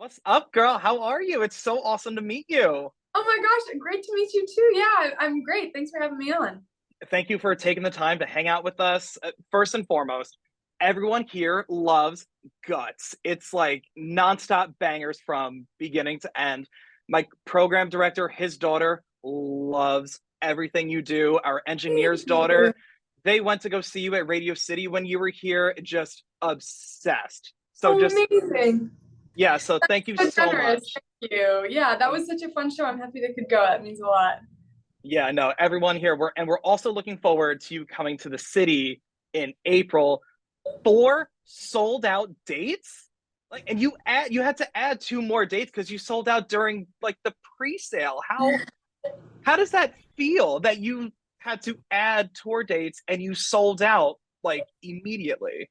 What's up, girl? How are you? It's so awesome to meet you. Oh my gosh, great to meet you too. Yeah, I'm great. Thanks for having me on. Thank you for taking the time to hang out with us. First and foremost, everyone here loves Guts. It's like nonstop bangers from beginning to end. My program director, his daughter, loves everything you do. Our engineer's Thank you. daughter, they went to go see you at Radio City when you were here, just obsessed. So Oh, just, amazing. yeah, so thank you So so generous. much. Thank you. Yeah, that was such a fun show. I'm happy they could go. That means a lot. Yeah, no, everyone here. We're also looking forward to you coming to the city in April. Four sold out dates? Like, and you had to add two more dates because you sold out during like the pre-sale. How does that feel that you had to add tour dates and you sold out like immediately?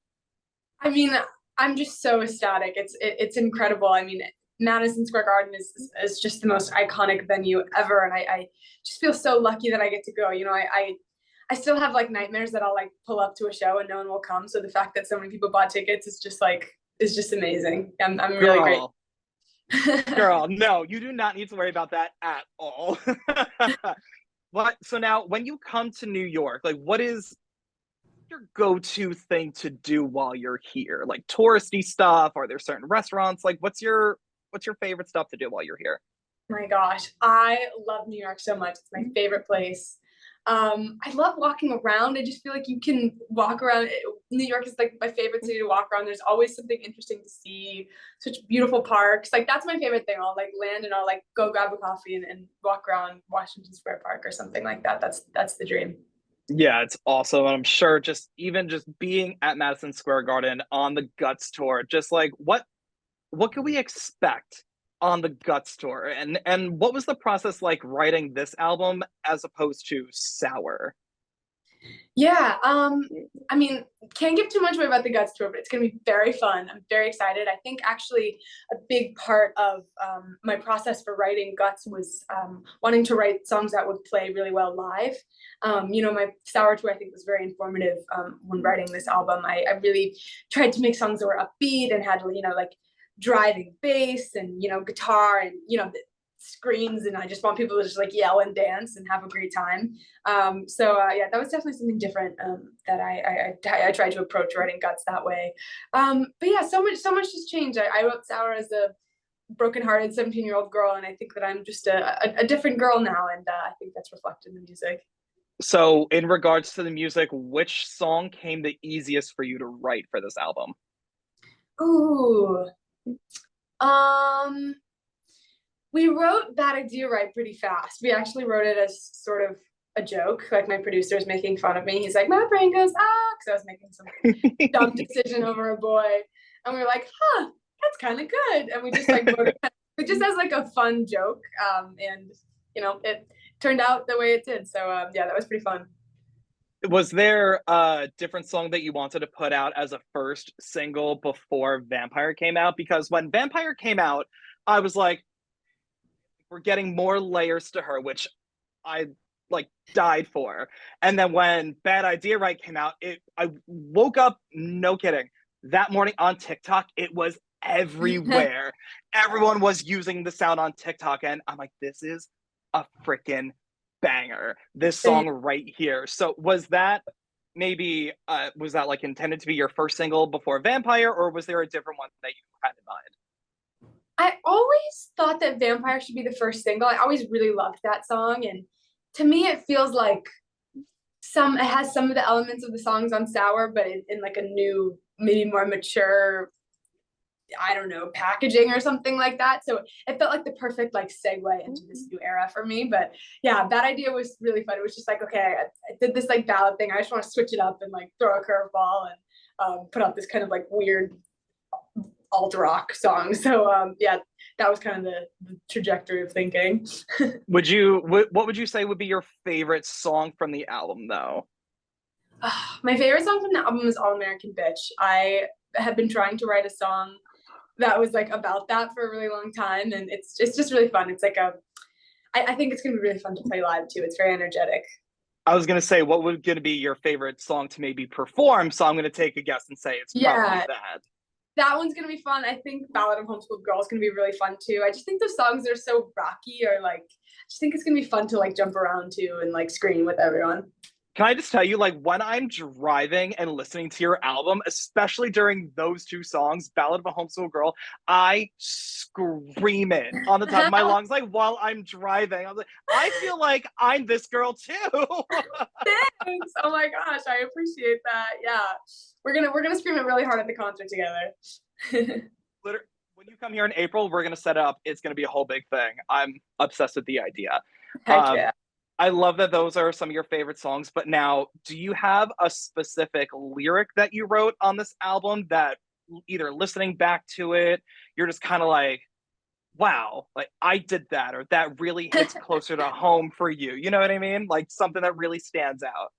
I mean, I'm just so ecstatic. It's incredible. I mean, Madison Square Garden is just the most iconic venue ever, and I just feel so lucky that I get to go. I still have like nightmares that I'll like pull up to a show and no one will come. So the fact that so many people bought tickets is just amazing. I'm really great. Girl, girl, no, you do not need to worry about that at all. What so now when you come to New York, like what is your go-to thing to do while you're here? Like touristy stuff? Are there certain restaurants? Like what's your favorite stuff to do while you're here? My gosh, I love New York so much. It's my favorite place. I love walking around. I just feel like you can walk around. New York is like my favorite city to walk around. There's always something interesting to see. Such beautiful parks. Like that's my favorite thing. I'll like land and I'll like go grab a coffee and walk around Washington Square Park or something like that. That's the dream. Yeah, it's awesome. And I'm sure just even just being at Madison Square Garden on the Guts tour, just like what can we expect on the Guts tour? And what was the process like writing this album as opposed to Sour? Yeah, I mean, can't give too much away about the Guts tour, but it's gonna be very fun. I'm very excited. I think actually a big part of my process for writing Guts was wanting to write songs that would play really well live. My Sour tour I think was very informative when writing this album. I really tried to make songs that were upbeat and had like driving bass and guitar and screams, and I just want people to just like yell and dance and have a great time. Yeah, that was definitely something different that I tried to approach writing Guts that way. But yeah, so much has changed. I wrote Sour as a broken-hearted 17-year-old girl, and I think that I'm just a different girl now, and I think that's reflected in the music. So in regards to the music, which song came the easiest for you to write for this album? Ooh, um, we wrote that idea right pretty fast. We actually wrote it as sort of a joke. Like my producer's making fun of me. He's like, my brain goes, ah, because I was making some dumb decision over a boy. And we were like, huh, that's kind of good. And we just like wrote it just as like a fun joke. And it turned out the way it did. So yeah, that was pretty fun. Was there a different song that you wanted to put out as a first single before Vampire came out? Because when Vampire came out, I was like, we're getting more layers to her, which I like died for. And then when Bad Idea Right came out, I woke up, no kidding, that morning on TikTok, it was everywhere. Everyone was using the sound on TikTok, and I'm like, this is a freaking banger. This song right here. So was that like intended to be your first single before Vampire, or was there a different one that you had in mind? I always thought that Vampire should be the first single. I always really loved that song. And to me, it feels like it has some of the elements of the songs on Sour, but in like a new, maybe more mature, I don't know, packaging or something like that. So it felt like the perfect like segue into this new era for me. But yeah, that idea was really fun. It was just like, okay, I did this like ballad thing. I just want to switch it up and like throw a curveball and put out this kind of like weird alt rock song. So yeah, that was kind of the trajectory of thinking. What would you say would be your favorite song from the album though? My favorite song from the album is All American Bitch. I have been trying to write a song that was like about that for a really long time, and it's just really fun. It's like I think it's gonna be really fun to play live too. It's very energetic. I was gonna say, what would gonna be your favorite song to maybe perform? So I'm gonna take a guess and say it's probably Yeah, that. That one's gonna be fun. I think Ballad of Homeschool Girl is gonna be really fun too. I just think the songs are so rocky, or like, I just think it's gonna be fun to like jump around to and like scream with everyone. Can I just tell you, like, when I'm driving and listening to your album, especially during those two songs, Ballad of a Homeschool Girl, I scream it on the top of my lungs, like, while I'm driving. I was like, I feel like I'm this girl too. Thanks. Oh my gosh, I appreciate that. Yeah, we're gonna scream it really hard at the concert together. Literally, when you come here in April, we're gonna set up. It's gonna be a whole big thing. I'm obsessed with the idea. Heck Um, yeah. I love that those are some of your favorite songs, but now, do you have a specific lyric that you wrote on this album that either listening back to it, you're just kind of like, wow, like I did that, or that really hits closer to home for you? You know what I mean? Like something that really stands out.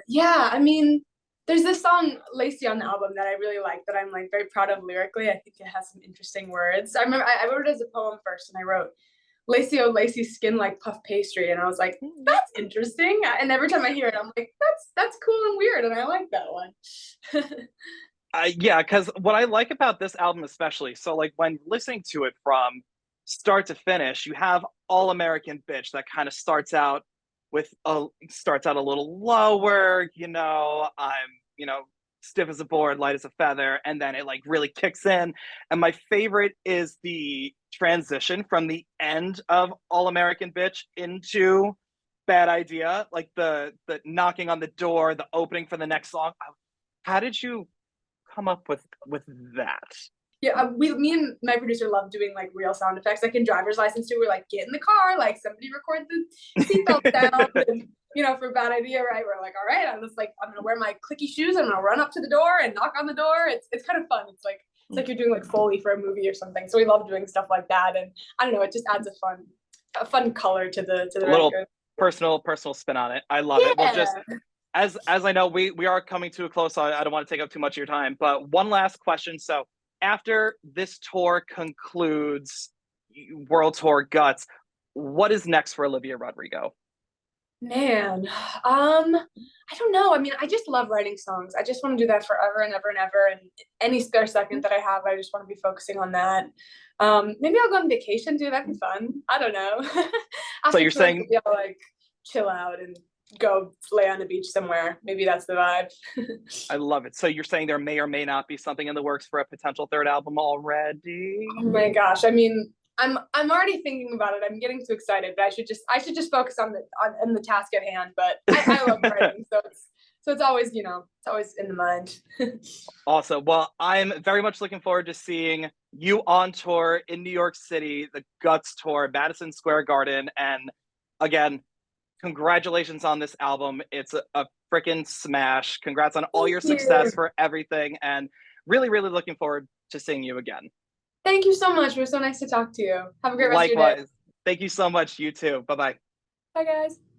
Yeah, I mean, there's this song Lacey on the album that I really like, that I'm like very proud of lyrically. I think it has some interesting words. I remember I wrote it as a poem first, and I wrote Lacey, oh Lacey, skin like puff pastry, and I was like, that's interesting. And every time I hear it, I'm like, that's cool and weird, and I like that one. Yeah, because what I like about this album, especially, so like when listening to it from start to finish, you have All American Bitch that kind of starts out a little lower, I'm, stiff as a board, light as a feather, and then it like really kicks in. And my favorite is the transition from the end of All American Bitch into Bad Idea, like the knocking on the door, the opening for the next song. How did you come up with that? Yeah, me and my producer love doing like real sound effects. Like in driver's license too, we're like, get in the car, like somebody record the seatbelt sound, and for Bad Idea, right? We're like, all right, I'm gonna wear my clicky shoes, I'm gonna run up to the door and knock on the door. It's kind of fun. It's like you're doing like Foley for a movie or something. So we love doing stuff like that, and I don't know, it just adds a fun color to the A little record. personal spin on it. I love it. Well, Yeah. just as I know we are coming to a close, so I don't want to take up too much of your time. But one last question. So after this tour concludes, World Tour Guts, what is next for Olivia Rodrigo? Man, I don't know. I mean, I just love writing songs. I just want to do that forever and ever and ever. And any spare second that I have, I just want to be focusing on that. Maybe I'll go on vacation too. That'd be fun. I don't know. So After you're tour, saying maybe I'll like chill out and go lay on the beach somewhere. Maybe that's the vibe. I love it. So you're saying there may or may not be something in the works for a potential third album already? Oh my gosh. I mean, I'm already thinking about it. I'm getting too excited, but I should just focus on the task at hand. But I love writing, so it's always it's always in the mind. Awesome. Well, I'm very much looking forward to seeing you on tour in New York City, the Guts Tour, Madison Square Garden. And again, congratulations on this album. It's a freaking smash. Congrats on all Thank your you. success for everything. And really, really looking forward to seeing you again. Thank you so much. It was so nice to talk to you. Have a great rest of your day. Likewise. Thank you so much. You too. Bye bye. Bye, guys.